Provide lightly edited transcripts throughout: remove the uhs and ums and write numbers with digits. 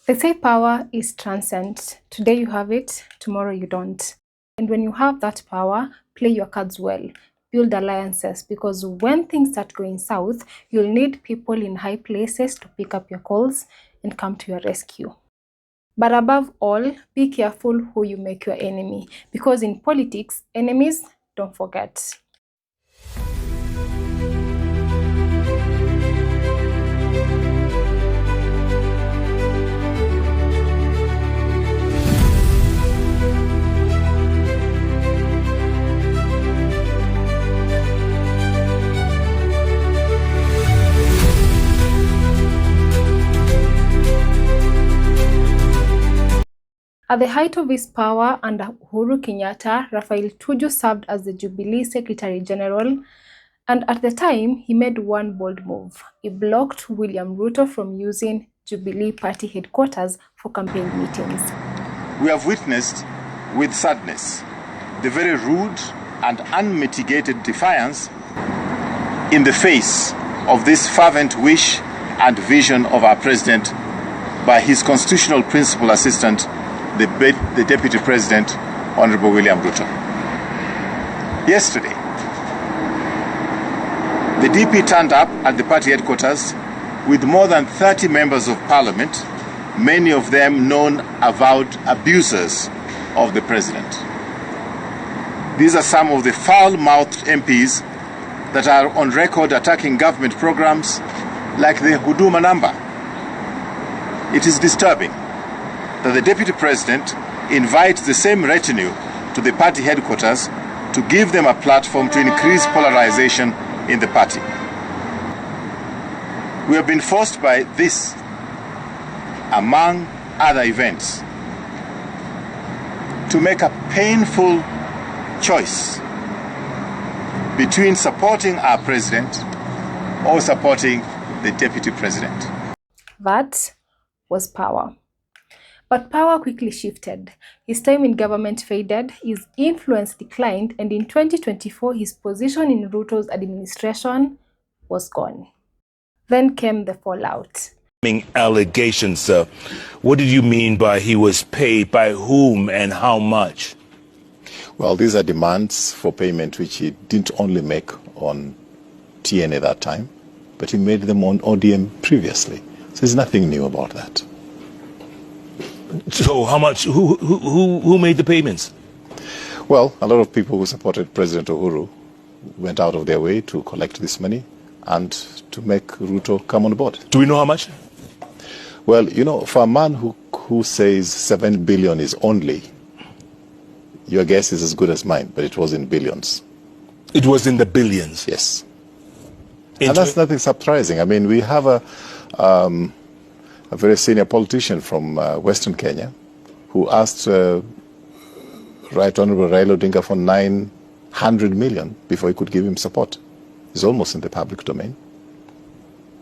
They say power is transient. Today you have it, tomorrow you don't. And when you have that power, play your cards well. Build alliances, because when things start going south, you'll need people in high places to pick up your calls and come to your rescue. But above all, be careful who you make your enemy, because in politics, enemies don't forget. At the height of his power under Uhuru Kenyatta, Raphael Tuju served as the Jubilee Secretary General, and at the time, he made one bold move. He blocked William Ruto from using Jubilee Party headquarters for campaign meetings. We have witnessed with sadness the very rude and unmitigated defiance in the face of this fervent wish and vision of our president by his constitutional principal assistant, the Deputy President, Honorable William Ruto. Yesterday, the DP turned up at the party headquarters with more than 30 members of parliament, many of them known avowed abusers of the president. These are some of the foul-mouthed MPs that are on record attacking government programs like the Huduma number. It is disturbing that the Deputy President invites the same retinue to the party headquarters to give them a platform to increase polarization in the party. We have been forced by this, among other events, to make a painful choice between supporting our president or supporting the Deputy President. That was power. But power quickly shifted. His time in government faded, his influence declined, and in 2024, his position in Ruto's administration was gone. Then came the fallout. Allegations, sir. What did you mean by he was paid, by whom and how much? Well, these are demands for payment which he didn't only make on TN at that time, but he made them on ODM previously. So there's nothing new about that. So how much, who made the payments? Well, a lot of people who supported President Uhuru went out of their way to collect this money and to make Ruto come on board. Do we know how much? Well, you know, for a man who says 7 billion is only, your guess is as good as mine, but it was in billions. It was in the billions? Yes. And that's nothing surprising. I mean, we have a very senior politician from Western Kenya who asked Right Honorable Raila Odinga for 900 million before he could give him support. It's almost in the public domain.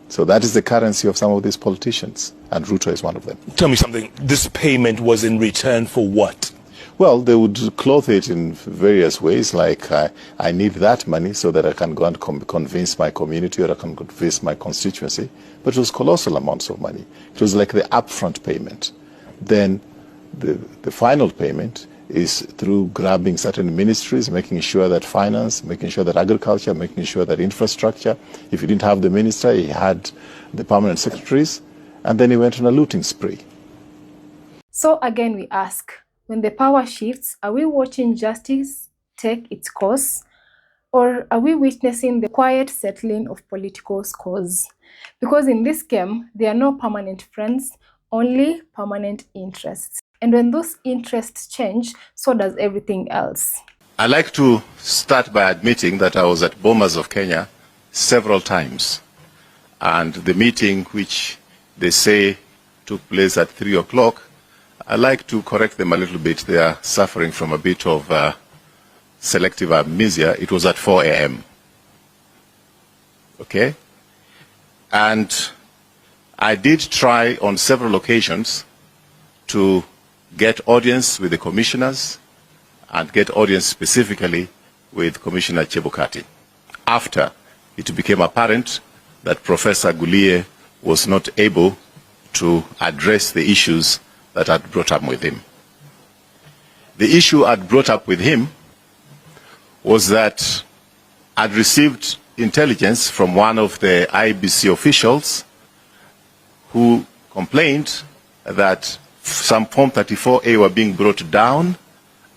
So that is the currency of some of these politicians, and Ruto is one of them. Tell me something. This payment was in return for what? Well, they would clothe it in various ways, like I need that money so that I can go and convince my community or I can convince my constituency. But it was colossal amounts of money. It was like the upfront payment. Then the final payment is through grabbing certain ministries, making sure that finance, making sure that agriculture, making sure that infrastructure. If he didn't have the minister, he had the permanent secretaries, and then he went on a looting spree. So again we ask, when the power shifts, are we watching justice take its course, or are we witnessing the quiet settling of political scores? Because in this game, there are no permanent friends, only permanent interests. And when those interests change, so does everything else. I'd like to start by admitting that I was at Bomas of Kenya several times. And the meeting, which they say took place at 3 o'clock, I'd like to correct them a little bit. They are suffering from a bit of selective amnesia. It was at 4 a.m. Okay? And I did try on several occasions to get audience with the commissioners and get audience specifically with Commissioner Chebukati after it became apparent that Professor Gulie was not able to address the issues that I'd brought up with him. The issue I'd brought up with him was that I'd received intelligence from one of the IBC officials who complained that some Form 34A were being brought down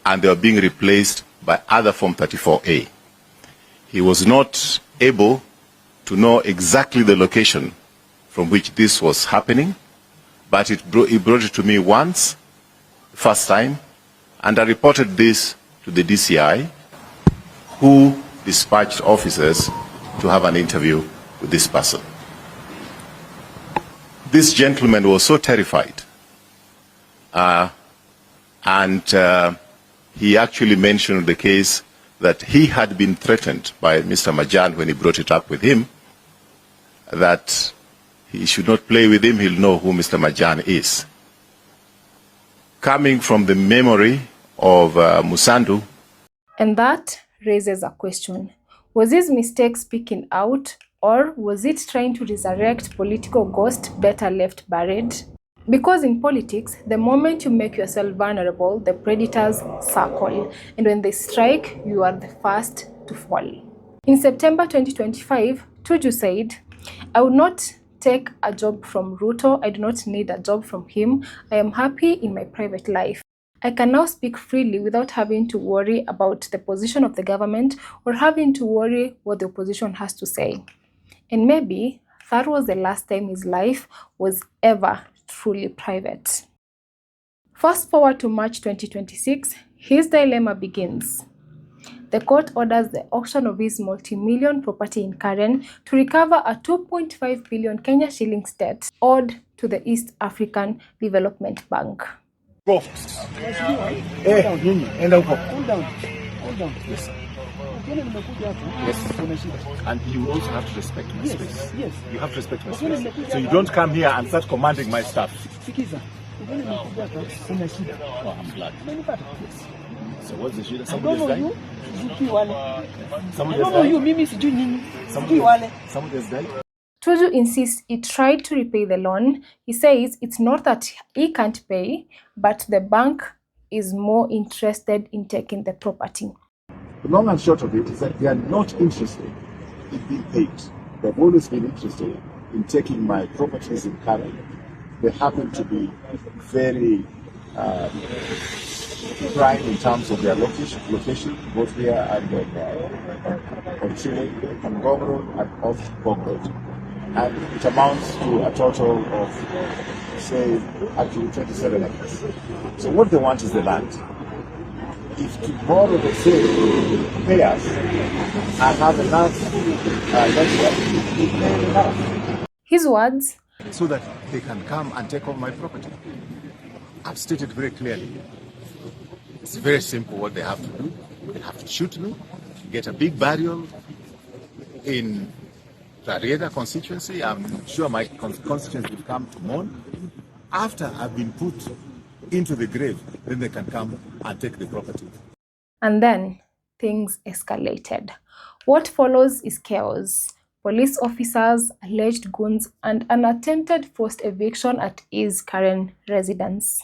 and they were being replaced by other Form 34A. He was not able to know exactly the location from which this was happening, but he brought it to me once, first time, and I reported this to the DCI, who dispatched officers to have an interview with this person. This gentleman was so terrified, and he actually mentioned the case that he had been threatened by Mr. Majan when he brought it up with him, that he should not play with him, he'll know who Mr. Majan is. Coming from the memory of Musandu. And that raises a question. Was his mistake speaking out, or was it trying to resurrect political ghost better left buried? Because in politics, the moment you make yourself vulnerable, the predators circle, and when they strike, you are the first to fall. In September 2025, Tuju said, "I would not take a job from Ruto. I do not need a job from him. I am happy in my private life. I can now speak freely without having to worry about the position of the government or having to worry what the opposition has to say." And maybe that was the last time his life was ever truly private. Fast forward to March 2026, his dilemma begins. The court orders the auction of his multi-million property in Karen to recover a 2.5 billion Kenya shillings debt owed to the East African Development Bank. Go. Enda huko. Hold down. Yes. Yes. And you also have to respect my space. Yes. You have to respect my space. So you don't come here and start commanding my stuff. Oh, I'm glad. Yes. So what's the shida? Somebody has died? Somebody has died? Tuju insists he tried to repay the loan. He says it's not that he can't pay, but the bank is more interested in taking the property. The long and short of it is that they are not interested in being paid. They've always been interested in taking my properties in Karen. They happen to be very prime in terms of their location, both here and on Chile, on Gogoro and off Gogoro. And it amounts to a total of, say, actually 27 acres. So what they want is the land. If tomorrow they say, pay us, I have enough, that's enough. His words? So that they can come and take over my property. I've stated very clearly. It's very simple what they have to do. They have to shoot me, get a big burial in Rarieda constituency. I'm sure my constituency will come to mourn. After I've been put into the grave, then they can come and take the property. And then things escalated. What follows is chaos. Police officers, alleged goons, and an attempted forced eviction at his Karen residence.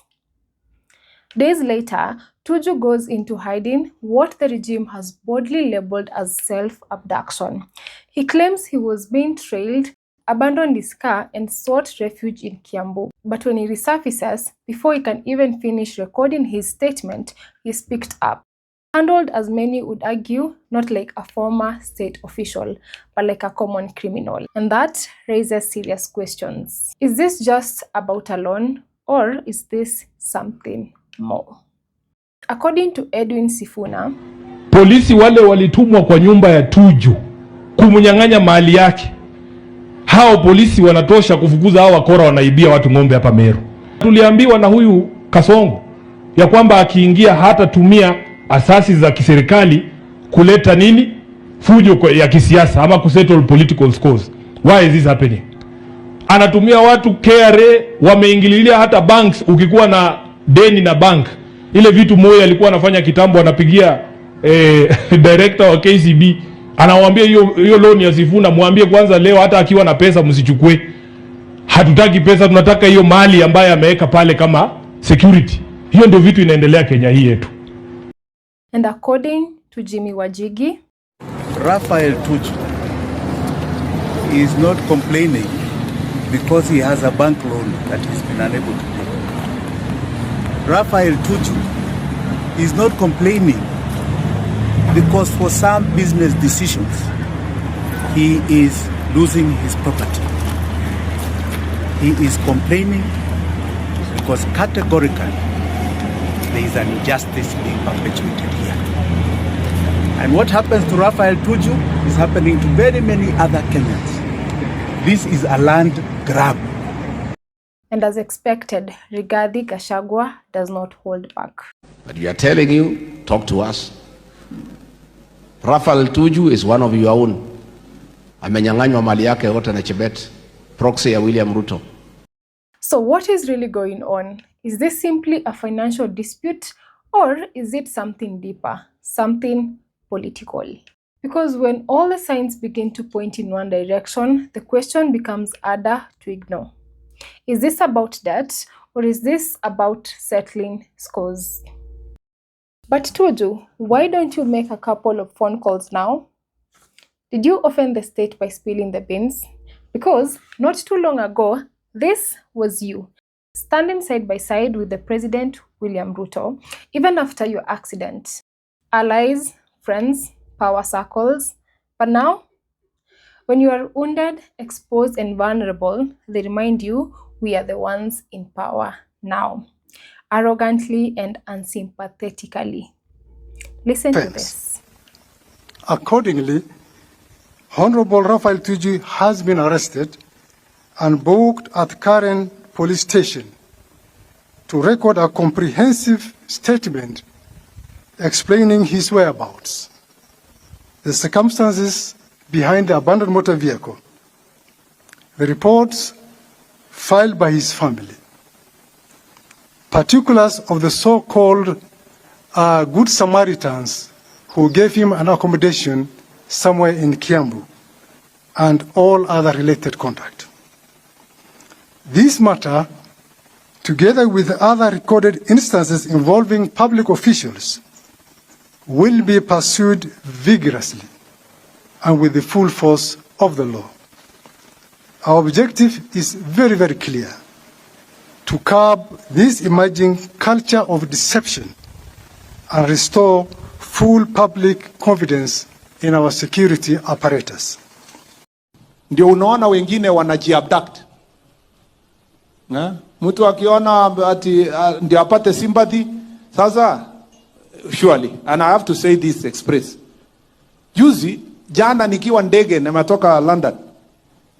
Days later, Tuju goes into hiding, what the regime has boldly labeled as self-abduction. He claims he was being trailed, abandoned his car, and sought refuge in Kiambu. But when he resurfaces, before he can even finish recording his statement, he is picked up. Handled, as many would argue, not like a former state official, but like a common criminal. And that raises serious questions. Is this just about a loan, or is this something more? According to Edwin Sifuna, polisi wale walitumwa kwa nyumba ya Tuju kumnyang'anya mali yake. Hao polisi wanatosha kufukuza hao wakora wanaibia watu ng'ombe hapa Meru. Tuliambiwa na huyu Kasongo ya kwamba akiingia hata tumia asasi za kiserikali kuleta nini? Fujo ya kisiasa ama kusettle political scores. Why is this happening? Anatumia watu KRA, wameingililia hata banks. Ukikuwa na deni na bank, ile vitu moja alikuwa anafanya kitambo, anapigia director wa KCB, anawaambia hiyo loan ya Sifuna muambie kwanza leo, hata akiwa na pesa msichukue. Hatutaki pesa, tunataka hiyo mali ambayo ameweka pale kama security. Hiyo ndio vitu inaendelea Kenya hii yetu. And according to Jimmy Wanjigi, Raphael Tuju is not complaining because he has a bank loan that he's been unable to pay. Raphael Tuju is not complaining because for some business decisions he is losing his property. He is complaining because categorically there is an injustice being perpetuated here. And what happens to Raphael Tuju is happening to very many other Kenyans. This is a land grab. And as expected, Rigathi Gachagua does not hold back. But we are telling you, talk to us. Raphael Tuju is one of your own. Amenyang'anywa mali yake yote na Chebet, proxy ya William Ruto. So what is really going on? Is this simply a financial dispute, or is it something deeper, something political? Because when all the signs begin to point in one direction, the question becomes harder to ignore. Is this about debt, or is this about settling scores? But Tuju, why don't you make a couple of phone calls now? Did you offend the state by spilling the beans? Because not too long ago, this was you, standing side by side with the President William Ruto, even after your accident. Allies, friends, power circles. But now, when you are wounded, exposed, and vulnerable, they remind you we are the ones in power now, arrogantly and unsympathetically. Listen to this. Accordingly, Honorable Raphael Tuju has been arrested and booked at Karen Police Station to record a comprehensive statement explaining his whereabouts, the circumstances behind the abandoned motor vehicle, the reports filed by his family, particulars of the so-called Good Samaritans who gave him an accommodation somewhere in Kiambu, and all other related conduct. This matter, together with other recorded instances involving public officials, will be pursued vigorously and with the full force of the law. Our objective is very, very clear: to curb this emerging culture of deception and restore full public confidence in our security apparatus. Ndio unaona wengine wanajiabduct. Mtu akiona ati ndio apate sympathy. Sasa surely, and I have to say this express. Juzi jana nikiwa ndege nimetoka London,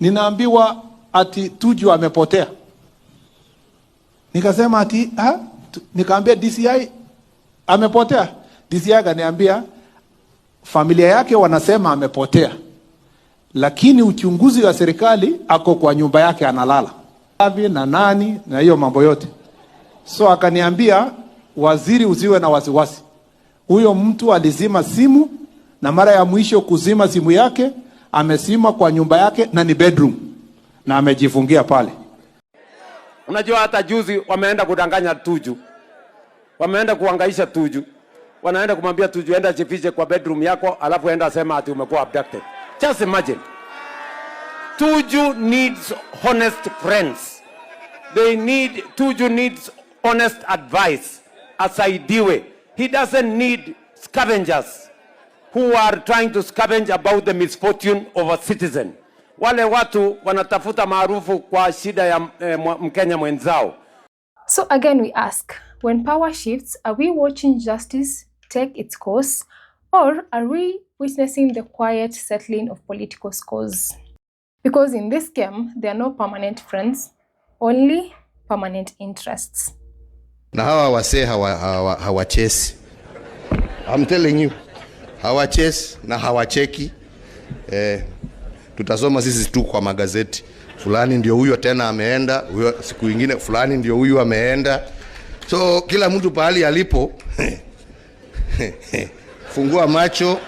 ninaambiwa ati Tuju amepotea. Nikasema ati nikaambia DCI amepotea. DCI akaniambia familia yake wanasema amepotea, lakini uchunguzi wa serikali ako kwa nyumba yake analala na nani na hiyo mambo yote. So akaniambia, waziri, usiwe na wasiwasi, huyo mtu alizima simu, na mara ya mwisho kuzima simu yake amesima kwa nyumba yake na ni bedroom, na amejifungia pale. Unajua hata juzi wameenda kudanganya Tuju, wameenda kuangaisha Tuju, wanaenda kumwambia Tuju enda jifiche kwa bedroom yako, alafu enda sema ati umekuwa abducted. Just imagine. Tuju needs honest friends. Tuju needs honest advice. Asaidiwe. He doesn't need scavengers who are trying to scavenge about the misfortune of a citizen. Wale watu wanatafuta maarufu kwa shida ya Mkenya mwenzao. So again we ask, when power shifts, are we watching justice take its course, or are we witnessing the quiet settling of political scores? Because in this game, there are no permanent friends, only permanent interests. Na hawa wasee hawachesi. I'm telling you, hawachesi na hawacheki. Tutasoma sisi tu kwa magazeti. Fulani ndio huyo tena ameenda, huyo siku nyingine fulani ndio huyo ameenda. So kila mtu pahali alipo fungua macho.